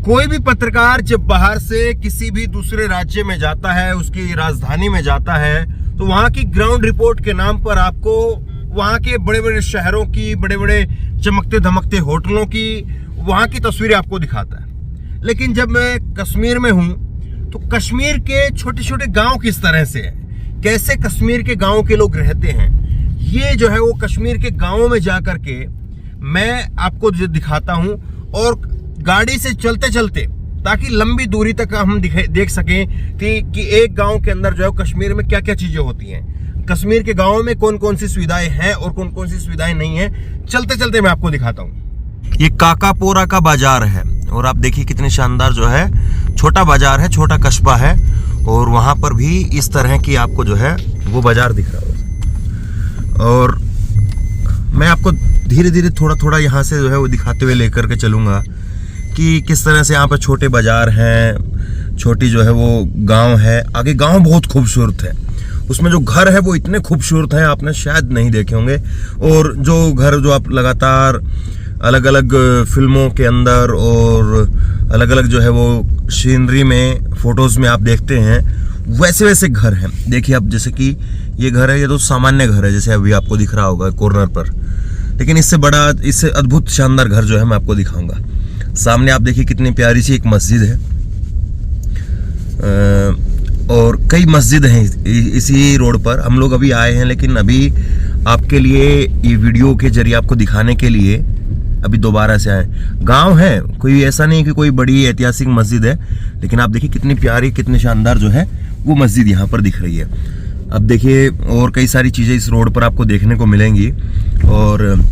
कोई भी पत्रकार जब बाहर से किसी भी दूसरे राज्य में जाता है, उसकी राजधानी में जाता है, तो वहां की ग्राउंड रिपोर्ट के नाम पर आपको वहां के बड़े बड़े शहरों की, बड़े बड़े चमकते धमकते होटलों की, वहां की तस्वीरें आपको दिखाता है। लेकिन जब मैं कश्मीर में हूं तो कश्मीर के छोटे छोटे गांव किस तरह से है, कैसे कश्मीर के गांव के लोग रहते हैं, ये जो है वो कश्मीर के गांवों में जा करके मैं आपको जो दिखाता हूं, और गाड़ी से चलते चलते, ताकि लंबी दूरी तक हम देख सकें कि एक गांव के अंदर जो है कश्मीर में क्या क्या चीजें होती हैं, कश्मीर के गांवों में कौन कौन सी सुविधाएं हैं और कौन कौन सी सुविधाएं नहीं हैं। चलते चलते मैं आपको दिखाता हूं। ये काकापोरा का बाजार है, और आप देखिए कितने शानदार जो है छोटा बाजार है, छोटा कस्बा है, और वहां पर भी इस तरह की आपको जो है वो बाजार दिख रहा होगा। और मैं आपको धीरे धीरे थोड़ा थोड़ा यहाँ से जो है वो दिखाते हुए लेकर के चलूँगा कि किस तरह से यहाँ पर छोटे बाजार हैं, छोटी जो है वो गांव है। आगे गांव बहुत खूबसूरत है, उसमें जो घर है वो इतने खूबसूरत हैं आपने शायद नहीं देखे होंगे। और जो घर जो आप लगातार अलग अलग फिल्मों के अंदर और अलग अलग जो है वो सीनरी में, फोटोज़ में आप देखते हैं, वैसे वैसे घर हैं। देखिए आप, जैसे कि ये घर है, ये तो सामान्य घर है जैसे अभी आपको दिख रहा होगा कॉर्नर पर, लेकिन इससे बड़ा, इससे अद्भुत शानदार घर जो है मैं आपको दिखाऊंगा। सामने आप देखिए कितनी प्यारी सी एक मस्जिद है, और कई मस्जिद हैं इसी रोड पर। हम लोग अभी आए हैं, लेकिन अभी आपके लिए ये वीडियो के जरिए आपको दिखाने के लिए अभी दोबारा से आए। गांव है, कोई ऐसा नहीं कि कोई बड़ी ऐतिहासिक मस्जिद है, लेकिन आप देखिए कितनी प्यारी, कितनी शानदार जो है वो मस्जिद यहाँ पर दिख रही है। अब देखिए और कई सारी चीज़ें इस रोड पर आपको देखने को मिलेंगी, और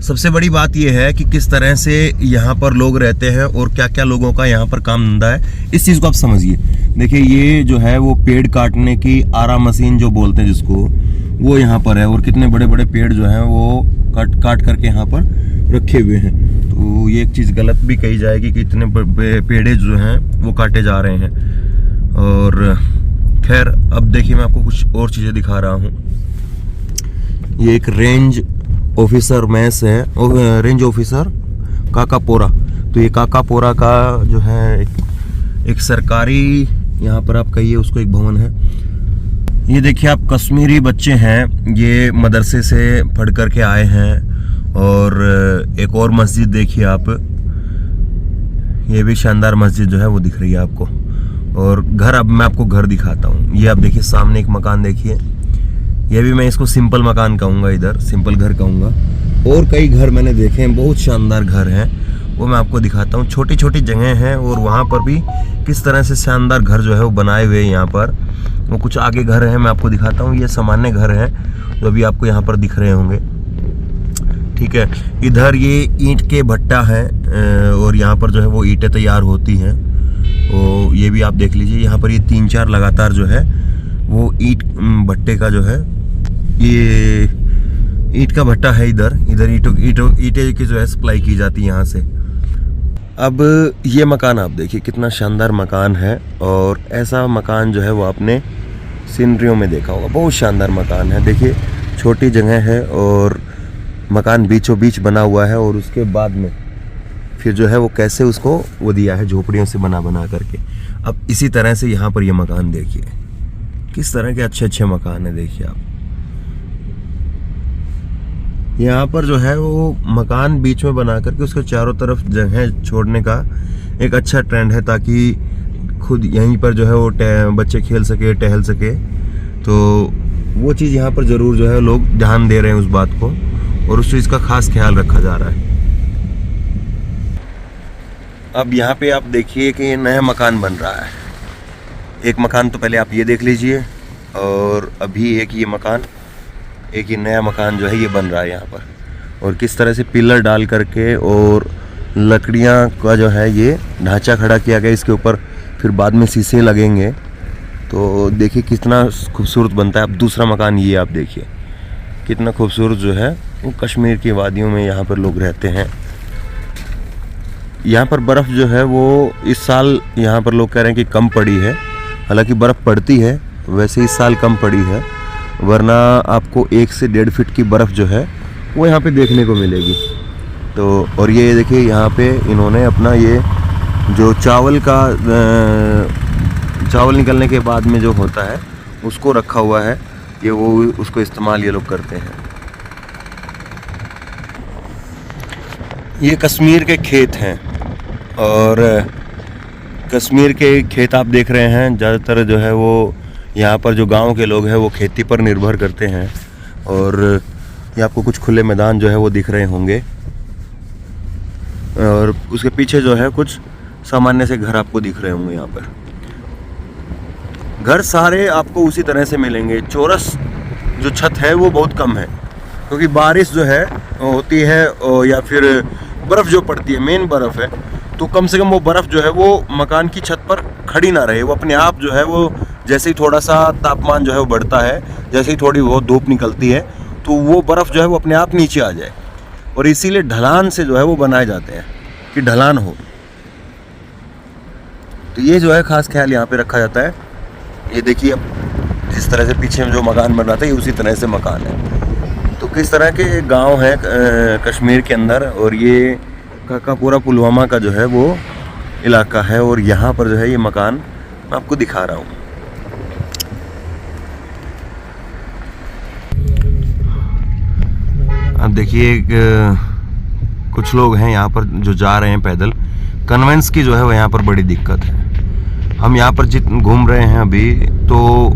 सबसे बड़ी बात यह है कि किस तरह से यहाँ पर लोग रहते हैं और क्या क्या लोगों का यहाँ पर काम धंधा है, इस चीज़ को आप समझिए। देखिए ये जो है वो पेड़ काटने की आरा मशीन जो बोलते हैं जिसको, वो यहाँ पर है, और कितने बड़े बड़े पेड़ जो हैं वो काट करके यहाँ पर रखे हुए हैं। तो ये एक चीज़ गलत भी कही जाएगी कि इतने पेड़े जो हैं वो काटे जा रहे हैं। और खैर अब देखिए मैं आपको कुछ और चीज़ें दिखा रहा हूँ। ये एक रेंज ऑफिसर मैस है, रेंज ऑफिसर काकापोरा। तो ये काकापोरा का जो है एक सरकारी, यहाँ पर आप कहिए उसको, एक भवन है। ये देखिए आप, कश्मीरी बच्चे हैं, ये मदरसे से पढ़ करके आए हैं। और एक और मस्जिद देखिए आप, ये भी शानदार मस्जिद जो है वो दिख रही है आपको। और घर, अब मैं आपको घर दिखाता हूँ। ये आप देखिए सामने एक मकान देखिए, ये भी मैं इसको सिंपल मकान कहूँगा, इधर सिंपल घर कहूँगा। और कई घर मैंने देखे हैं, बहुत शानदार घर हैं, वो मैं आपको दिखाता हूँ। छोटी छोटी जगह हैं, और वहाँ पर भी किस तरह से शानदार घर जो है वो बनाए हुए हैं यहाँ पर। वो कुछ आगे घर हैं, मैं आपको दिखाता हूँ। ये सामान्य घर हैं जो अभी आपको यहाँ पर दिख रहे होंगे, ठीक है। इधर ये ईंट के भट्टा है, और यहाँ पर जो है वो ईंटें तैयार होती हैं। तो ये भी आप देख लीजिए, यहाँ पर ये 3-4 लगातार जो है वो ईंट भट्टे का जो है, ये ईंट का भट्टा है। इधर ईंटें की जो है सप्लाई की जाती है यहाँ से। अब ये मकान आप देखिए कितना शानदार मकान है, और ऐसा मकान जो है वो आपने सीनरियों में देखा होगा। बहुत शानदार मकान है। देखिए छोटी जगह है और मकान बीचों बीच बना हुआ है, और उसके बाद में फिर जो है वो कैसे उसको वो दिया है झोपड़ियों से बना करके। अब इसी तरह से यहाँ पर ये मकान देखिए, किस तरह के अच्छे अच्छे मकान है। देखिए आप, यहाँ पर जो है वो मकान बीच में बना करके उसके चारों तरफ जगह छोड़ने का एक अच्छा ट्रेंड है, ताकि खुद यहीं पर जो है वो बच्चे खेल सके, टहल सके। तो वो चीज़ यहाँ पर ज़रूर जो है लोग ध्यान दे रहे हैं उस बात को, और उस चीज़ का खास ख्याल रखा जा रहा है। अब यहाँ पे आप देखिए कि ये नया मकान बन रहा है। एक मकान तो पहले आप ये देख लीजिए, और अभी एक ये नया मकान जो है ये बन रहा है यहाँ पर। और किस तरह से पिलर डाल करके और लकड़ियाँ का जो है ये ढांचा खड़ा किया गया, इसके ऊपर फिर बाद में शीशे लगेंगे। तो देखिए कितना खूबसूरत बनता है। अब दूसरा मकान ये आप देखिए कितना खूबसूरत जो है वो कश्मीर की वादियों में यहाँ पर लोग रहते हैं। यहाँ पर बर्फ़ जो है वो इस साल यहाँ पर लोग कह रहे हैं कि कम पड़ी है। हालांकि बर्फ़ पड़ती है, वैसे इस साल कम पड़ी है, वरना आपको 1 से 1.5 फीट की बर्फ़ जो है वो यहाँ पे देखने को मिलेगी। तो और ये देखिए यहाँ पे इन्होंने अपना ये जो चावल निकलने के बाद में जो होता है उसको रखा हुआ है, ये वो उसको इस्तेमाल ये लोग करते हैं। ये कश्मीर के खेत हैं और कश्मीर के खेत आप देख रहे हैं, ज़्यादातर जो है वो यहाँ पर जो गांव के लोग हैं वो खेती पर निर्भर करते हैं। और ये आपको कुछ खुले मैदान जो है वो दिख रहे होंगे और उसके पीछे जो है कुछ सामान्य से घर आपको दिख रहे होंगे। यहाँ पर घर सारे आपको उसी तरह से मिलेंगे। चौरस जो छत है वो बहुत कम है, क्योंकि बारिश जो है होती है या फिर बर्फ़ जो पड़ती है, मेन बर्फ़ है, तो कम से कम वो बर्फ़ जो है वो मकान की छत पर खड़ी ना रहे। वो अपने आप जो है वो जैसे ही थोड़ा सा तापमान जो है वो बढ़ता है, जैसे ही थोड़ी बहुत धूप निकलती है, तो वो बर्फ़ जो है वो अपने आप नीचे आ जाए। और इसीलिए ढलान से जो है वो बनाए जाते हैं कि ढलान हो। तो ये जो है ख़ास ख्याल यहाँ पे रखा जाता है। ये देखिए अब जिस तरह से पीछे में जो मकान बन रहा था, ये उसी तरह से मकान है। तो किस तरह के गांव हैं कश्मीर के अंदर। और ये का पूरा पुलवामा का जो है वो इलाका है। और यहाँ पर जो है ये मकान मैं आपको दिखा रहा हूँ। अब देखिए कुछ लोग हैं यहाँ पर जो जा रहे हैं पैदल। कन्वेंस की जो है वो यहाँ पर बड़ी दिक्कत है। हम यहाँ पर जितने घूम रहे हैं अभी, तो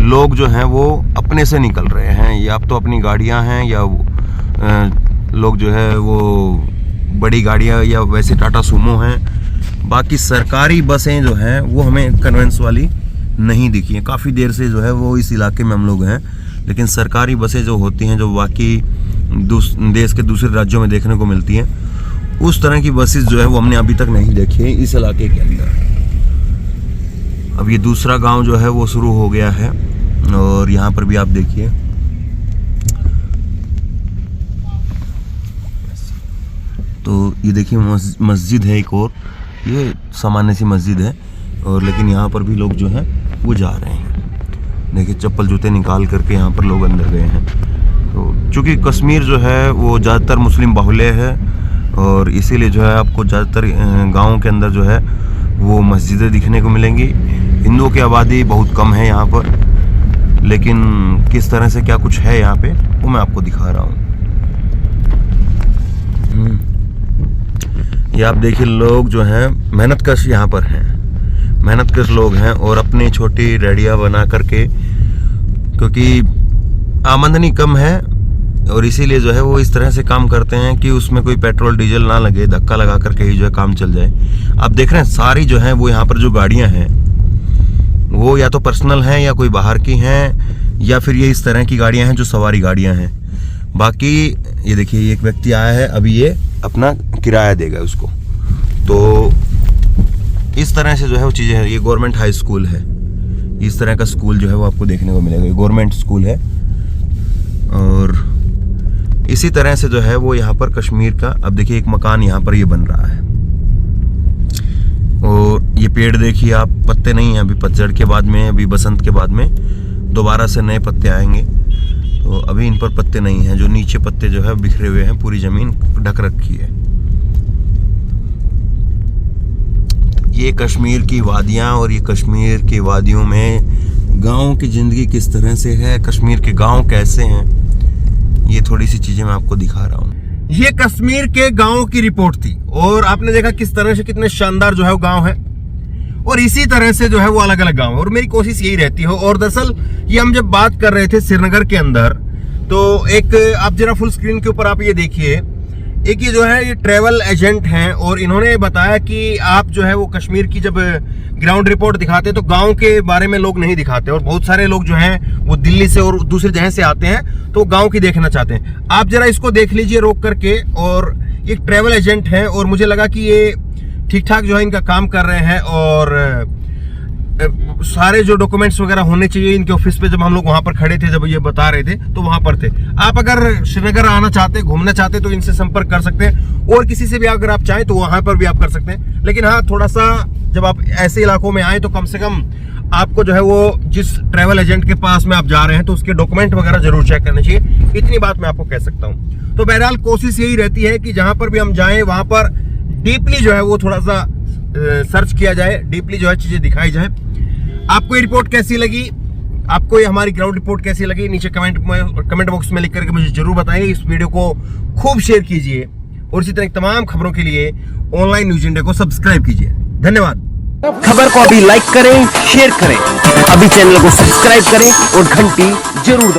लोग जो हैं वो अपने से निकल रहे हैं, या तो अपनी गाड़ियाँ हैं या लोग जो है वो बड़ी गाड़ियाँ या वैसे टाटा सूमो हैं। बाकी सरकारी बसें जो हैं वो हमें कन्वेंस वाली नहीं दिखी हैं। काफ़ी देर से जो है वो इस इलाके में हम लोग हैं, लेकिन सरकारी बसें जो होती हैं, जो बाकी देश के दूसरे राज्यों में देखने को मिलती हैं, उस तरह की बसेस जो है वो हमने अभी तक नहीं देखी है इस इलाके के अंदर। अब ये दूसरा गांव जो है वो शुरू हो गया है और यहाँ पर भी आप देखिए तो ये देखिए मस्जिद है एक और, ये सामान्य सी मस्जिद है। और लेकिन यहाँ पर भी लोग जो हैं वो जा रहे हैं। देखिए चप्पल जूते निकाल करके यहाँ पर लोग अंदर गए हैं। तो चूँकि कश्मीर जो है वो ज़्यादातर मुस्लिम बाहुल्य है और इसीलिए जो है आपको ज़्यादातर गाँवों के अंदर जो है वो मस्जिदें दिखने को मिलेंगी। हिंदुओं की आबादी बहुत कम है यहाँ पर, लेकिन किस तरह से क्या कुछ है यहाँ पे वो मैं आपको दिखा रहा हूँ। ये आप देखिए लोग जो हैं मेहनतकश यहाँ पर हैं, मेहनतकश लोग हैं और अपनी छोटी रेडियाँ बना करके, क्योंकि आमदनी कम है और इसीलिए जो है वो इस तरह से काम करते हैं कि उसमें कोई पेट्रोल डीजल ना लगे, धक्का लगा करके ही जो है काम चल जाए। आप देख रहे हैं सारी जो है वो यहाँ पर जो गाड़ियाँ हैं वो या तो पर्सनल हैं या कोई बाहर की हैं, या फिर ये इस तरह की गाड़ियाँ हैं जो सवारी गाड़ियाँ हैं। बाकी ये देखिए एक व्यक्ति आया है, अभी ये अपना किराया देगा उसको। तो इस तरह से जो है वो चीज़ें हैं। ये गवर्नमेंट हाई स्कूल है, इस तरह का स्कूल जो है वो आपको देखने को मिलेगा। ये गवर्नमेंट स्कूल है और इसी तरह से जो है वो यहाँ पर कश्मीर का, अब देखिए एक मकान यहाँ पर ये बन रहा है और ये पेड़ देखिए आप, पत्ते नहीं हैं अभी, पतझड़ के बाद में, अभी बसंत के बाद में दोबारा से नए पत्ते आएंगे। तो अभी इन पर पत्ते नहीं हैं, जो नीचे पत्ते जो है बिखरे हुए हैं, पूरी ज़मीन ढक रखी है। ये कश्मीर की वादियाँ और ये कश्मीर की वादियों में गाँव की ज़िंदगी किस तरह से है, कश्मीर के गाँव कैसे हैं, ये थोड़ी सी चीज़ें मैं आपको दिखा रहा हूँ। ये कश्मीर के गांवों की रिपोर्ट थी और आपने देखा किस तरह से कितने शानदार जो है वो गांव है और इसी तरह से जो है वो अलग अलग गांव है। और मेरी कोशिश यही रहती है। और दरअसल ये हम जब बात कर रहे थे श्रीनगर के अंदर, तो एक आप जरा फुल स्क्रीन के ऊपर आप ये देखिए, एक ये जो है ये ट्रैवल एजेंट हैं और इन्होंने बताया कि आप जो है वो कश्मीर की जब ग्राउंड रिपोर्ट दिखाते हैं तो गांव के बारे में लोग नहीं दिखाते। और बहुत सारे लोग जो हैं वो दिल्ली से और दूसरी जगह से आते हैं तो गांव की देखना चाहते हैं। आप जरा इसको देख लीजिए रोक करके। और ये ट्रैवल एजेंट हैं और मुझे लगा कि ये ठीक ठाक जो है इनका काम कर रहे हैं और सारे जो डॉक्यूमेंट्स वगैरह होने चाहिए इनके ऑफिस पे। जब हम लोग वहां पर खड़े थे, जब ये बता रहे थे तो वहां पर थे। आप अगर श्रीनगर आना चाहते, घूमना चाहते तो इनसे संपर्क कर सकते हैं और किसी से भी अगर आप चाहें तो वहां पर भी आप कर सकते हैं। लेकिन हाँ, थोड़ा सा जब आप ऐसे इलाकों में आए तो कम से कम आपको जो है वो जिस ट्रैवल एजेंट के पास में आप जा रहे हैं तो उसके डॉक्यूमेंट वगैरह जरूर चेक करने चाहिए। इतनी बात मैं आपको कह सकता हूँ। तो बहरहाल कोशिश यही रहती है कि जहां पर भी हम जाएं वहां पर डीपली जो है वो थोड़ा सा सर्च किया जाए, डीपली जो है चीजें दिखाई जाए। आपको ये रिपोर्ट कैसी लगी, आपको ये हमारी ग्राउंड रिपोर्ट कैसी लगी, नीचे कमेंट बॉक्स में लिख करके मुझे जरूर बताइए। इस वीडियो को खूब शेयर कीजिए और इसी तरह की तमाम खबरों के लिए ऑनलाइन न्यूज इंडिया को सब्सक्राइब कीजिए। धन्यवाद। खबर को अभी लाइक करें, शेयर करें, अभी चैनल को सब्सक्राइब करें और घंटी जरूर